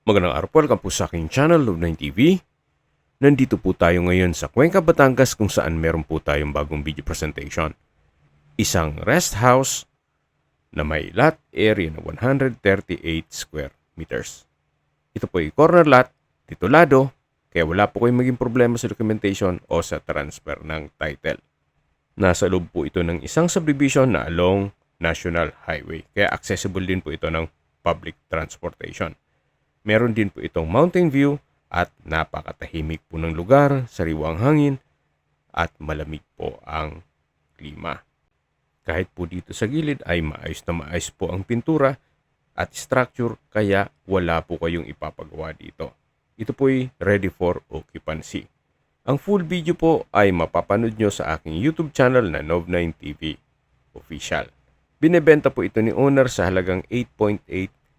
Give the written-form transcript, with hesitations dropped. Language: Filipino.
Magandang araw po, welcome po sa aking channel, Love9 TV. Nandito po tayo ngayon sa Cuenca, Batangas kung saan meron po tayong bagong video presentation. Isang rest house na may lot area na 138 square meters. Ito po ay corner lot, titulado, kaya wala po kayong maging problema sa documentation o sa transfer ng title. Nasa loob po ito ng isang subdivision na along National Highway, kaya accessible din po ito ng public transportation. Meron din po itong mountain view at napakatahimik po ng lugar, sariwang hangin at malamig po ang klima. Kahit po dito sa gilid ay maayos na maayos po ang pintura at structure kaya wala po kayong ipapagawa dito. Ito po ay ready for occupancy. Ang full video po ay mapapanood nyo sa aking YouTube channel na Love9 TV Official. Binebenta po ito ni owner sa halagang 8.8